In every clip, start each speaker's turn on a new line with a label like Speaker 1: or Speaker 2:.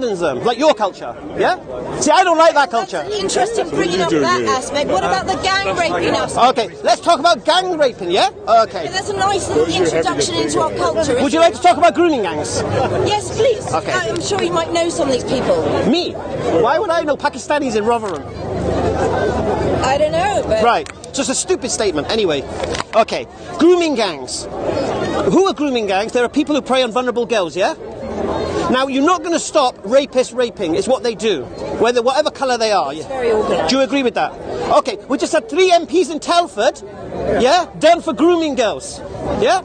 Speaker 1: abandons them, like your culture, yeah? See, I don't like that culture.
Speaker 2: That's interesting bringing up that aspect. What about the gang raping aspect?
Speaker 1: Okay, let's talk about gang raping, yeah? Okay.
Speaker 2: Yeah, that's a nice little introduction into our culture.
Speaker 1: Would you like to talk about grooming gangs?
Speaker 2: Yes, please.
Speaker 1: Okay.
Speaker 2: I'm sure you might know some of these people.
Speaker 1: Me? Why would I know Pakistanis in Rotherham?
Speaker 2: I don't know, but...
Speaker 1: Right, just a stupid statement. Anyway, okay, grooming gangs. Who are grooming gangs? There are people who prey on vulnerable girls, yeah? Now, you're not going to stop rapists raping. It's what they do, whatever colour they are.
Speaker 2: It's very organised.
Speaker 1: Do you agree with that? Okay, we just had 3 MPs in Telford, yeah, done for grooming girls. Yeah?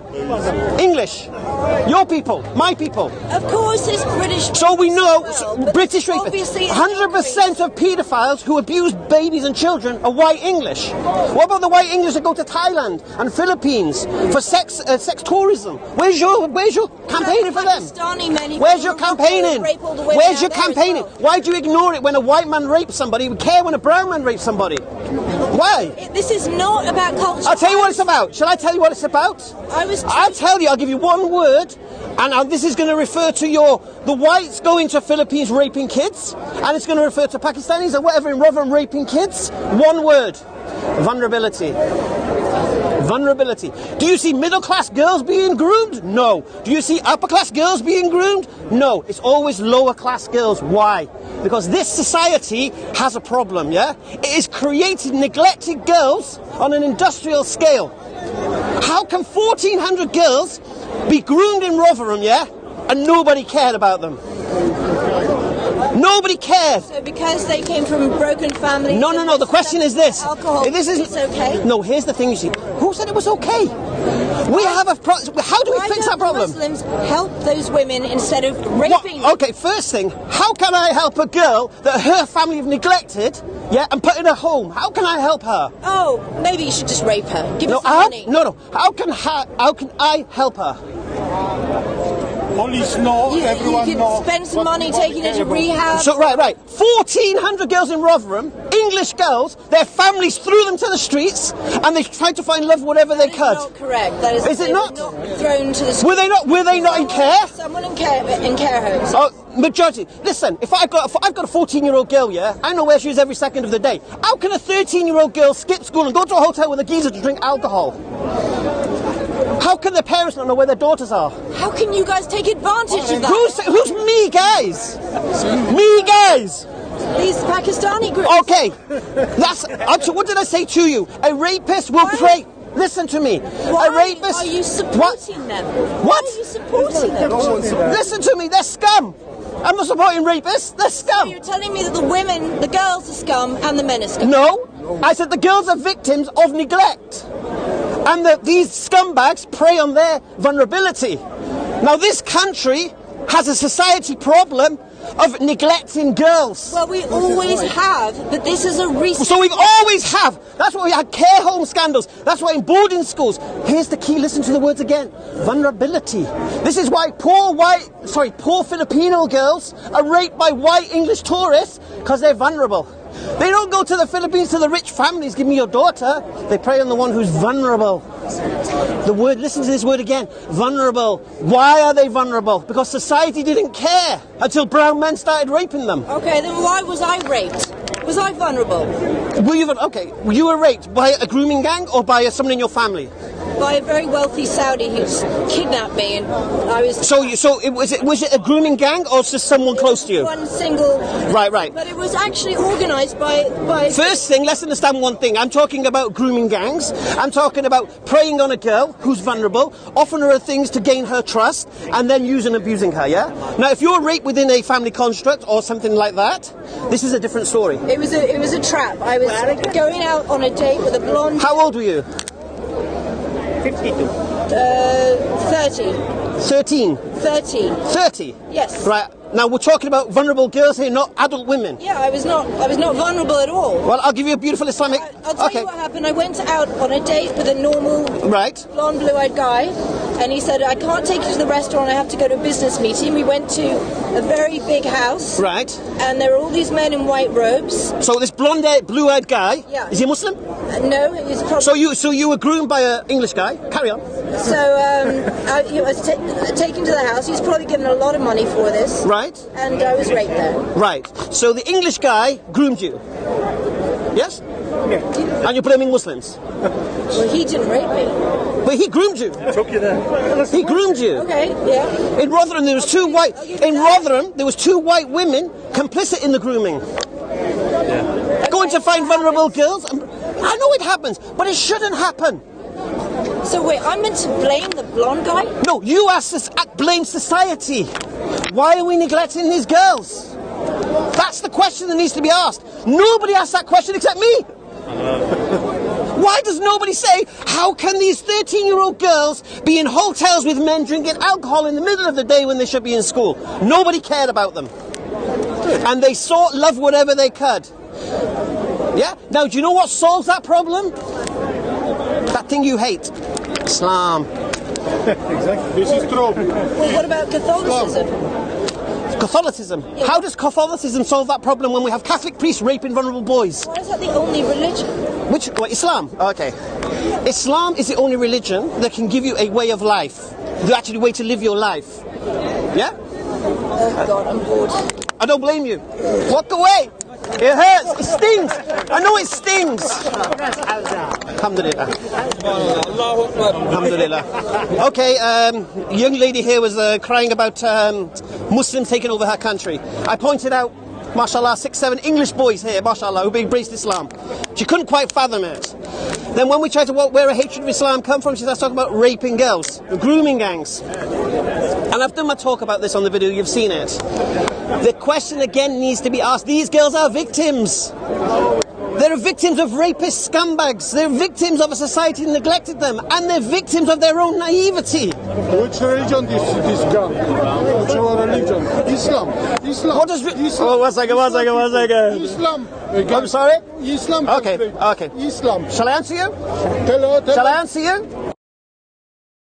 Speaker 1: English. Your people, my people.
Speaker 2: Of course, it's British.
Speaker 1: So we know
Speaker 2: well,
Speaker 1: British rapists. 100% of paedophiles who abuse babies and children are white English. What about the white English that go to Thailand and Philippines for sex tourism? Where's your campaigning for them? Where's your campaigning? Where's your campaigning? Why do you ignore it when a white man rapes somebody? We care when a brown man rapes somebody. Why?
Speaker 2: This is not about culture.
Speaker 1: I'll tell you what it's about. Shall I tell you what it's about? I'll tell you. I'll give you one word, and this is going to refer to the whites going to Philippines raping kids, and it's going to refer to Pakistanis or whatever in Rotherham raping kids. One word: vulnerability. Vulnerability. Do you see middle-class girls being groomed? No. Do you see upper-class girls being groomed? No. It's always lower-class girls. Why? Because this society has a problem, yeah? It has created neglected girls on an industrial scale. How can 1,400 girls be groomed in Rotherham, yeah? And nobody cared about them? Nobody cared.
Speaker 2: So because they came from broken families...
Speaker 1: No. The question is this.
Speaker 2: Alcohol, it's okay?
Speaker 1: No, here's the thing, you see. Who said it was okay? We have a problem. How do we fix that problem?
Speaker 2: Muslims help those women instead of raping them?
Speaker 1: Okay, first thing, how can I help a girl that her family have neglected, yeah, and put in a home? How can I help her?
Speaker 2: Oh, maybe you should just rape her. Give her some money.
Speaker 1: No. How can I help her?
Speaker 3: Police know, everyone
Speaker 2: you
Speaker 3: know.
Speaker 2: Spend some money taking her to rehab.
Speaker 1: So, right. 1,400 girls in Rotherham, English girls, their families threw them to the streets, and they tried to find love whatever they could.
Speaker 2: That is not correct. That
Speaker 1: is it not?
Speaker 2: Thrown to the streets.
Speaker 1: Were they not in care?
Speaker 2: Someone in care homes.
Speaker 1: Oh, majority. Listen, if I've got a 14-year-old girl, yeah, I know where she is every second of the day. How can a 13-year-old girl skip school and go to a hotel with a geezer to drink alcohol? How can their parents not know where their daughters are?
Speaker 2: How can you guys take advantage of that?
Speaker 1: Who's me, guys? Me, guys?
Speaker 2: These Pakistani groups.
Speaker 1: Okay, what did I say to you? A rapist will pray. Listen to me.
Speaker 2: Why
Speaker 1: a rapist.
Speaker 2: Are you supporting them?
Speaker 1: What?
Speaker 2: Why are you supporting them?
Speaker 1: Listen to me. They're scum. I'm not supporting rapists. They're scum.
Speaker 2: So you're telling me that the girls are scum, and the men are scum?
Speaker 1: No, I said the girls are victims of neglect. And that these scumbags prey on their vulnerability. Now, this country has a society problem of neglecting girls.
Speaker 2: Well, we always have, but this is a recent...
Speaker 1: So we've always have. That's why we had care home scandals. That's why in boarding schools. Here's the key, listen to the words again. Vulnerability. This is why poor Filipino girls are raped by white English tourists, because they're vulnerable. They don't go to the Philippines to the rich families, give me your daughter. They prey on the one who's vulnerable. Listen to this word again, vulnerable. Why are they vulnerable? Because society didn't care until brown men started raping them.
Speaker 2: Okay, then why was I raped? Was I vulnerable?
Speaker 1: You were raped by a grooming gang or by someone in your family?
Speaker 2: By a very wealthy Saudi who's kidnapped me, and I was...
Speaker 1: Was it a grooming gang or just someone close to you?
Speaker 2: One single...
Speaker 1: Right.
Speaker 2: But it was actually organised by...
Speaker 1: First thing, let's understand one thing. I'm talking about grooming gangs. I'm talking about preying on a girl who's vulnerable, offering her things to gain her trust, and then using and abusing her, yeah? Now, if you're raped within a family construct or something like that, this is a different story.
Speaker 2: It was a trap. I was going out on a date with a blonde...
Speaker 1: How old were you?
Speaker 3: 52.
Speaker 2: 30.
Speaker 1: 13?
Speaker 2: 30.
Speaker 1: 30?
Speaker 2: Yes.
Speaker 1: Right. Now, we're talking about vulnerable girls here, not adult women.
Speaker 2: Yeah, I was not vulnerable at all.
Speaker 1: Well, I'll give you a beautiful Islamic...
Speaker 2: I'll tell you what happened. I went out on a date with a normal...
Speaker 1: Right.
Speaker 2: Blonde, blue-eyed guy, and he said, I can't take you to the restaurant, I have to go to a business meeting. We went to a very big house.
Speaker 1: Right.
Speaker 2: And there were all these men in white robes.
Speaker 1: So this blonde, blue-eyed guy,
Speaker 2: yeah.
Speaker 1: Is he Muslim?
Speaker 2: No, he's probably...
Speaker 1: So you were groomed by an English guy? Carry on.
Speaker 2: So I was taken to the house. He was probably given a lot of money for this.
Speaker 1: Right. Right.
Speaker 2: And I was raped there.
Speaker 1: Right. So the English guy groomed you. Yes?
Speaker 3: Yeah.
Speaker 1: And you're blaming Muslims.
Speaker 2: Well, he didn't rape me.
Speaker 1: But he groomed you.
Speaker 3: Took you there.
Speaker 1: He groomed you.
Speaker 2: Okay, yeah.
Speaker 1: In Rotherham, there was two white. In Rotherham, there was two white women complicit in the grooming. Going to find vulnerable girls. I know it happens, but it shouldn't happen.
Speaker 2: So wait, I'm meant to blame the blonde guy?
Speaker 1: No, you blame society. Why are we neglecting these girls? That's the question that needs to be asked. Nobody asks that question except me. Why does nobody say, how can these 13-year-old girls be in hotels with men drinking alcohol in the middle of the day when they should be in school? Nobody cared about them. And they sought love whatever they could. Yeah? Now, do you know what solves that problem? That thing you hate. Islam.
Speaker 3: Exactly. This is true.
Speaker 2: Well, what about Catholicism?
Speaker 1: Catholicism. How does Catholicism solve that problem when we have Catholic priests raping vulnerable boys?
Speaker 2: Why is that the only religion?
Speaker 1: Islam? Okay. Islam is the only religion that can give you a way of life. The actual way to live your life. Yeah?
Speaker 2: Oh God, I'm bored.
Speaker 1: I don't blame you. Walk away. It hurts. It stings. I know it stings. Alhamdulillah. Alhamdulillah. Okay, young lady here was crying about Muslims taking over her country. I pointed out, mashallah, 6, 7 English boys here, mashallah, who embraced Islam. She couldn't quite fathom it. Then when we tried to where a hatred of Islam come from, she starts talking about raping girls, grooming gangs. And I've done my talk about this on the video, you've seen it. The question again needs to be asked. These girls are victims. They're victims of rapist scumbags. They're victims of a society that neglected them. And they're victims of their own naivety.
Speaker 4: Which religion this girl? Which religion? Islam. Islam.
Speaker 1: What does...
Speaker 4: Islam.
Speaker 1: Oh, one second.
Speaker 4: Islam.
Speaker 1: I'm sorry?
Speaker 4: Islam.
Speaker 1: Okay.
Speaker 4: Islam.
Speaker 1: Shall I answer you?
Speaker 4: Tell her.
Speaker 1: Shall I answer you?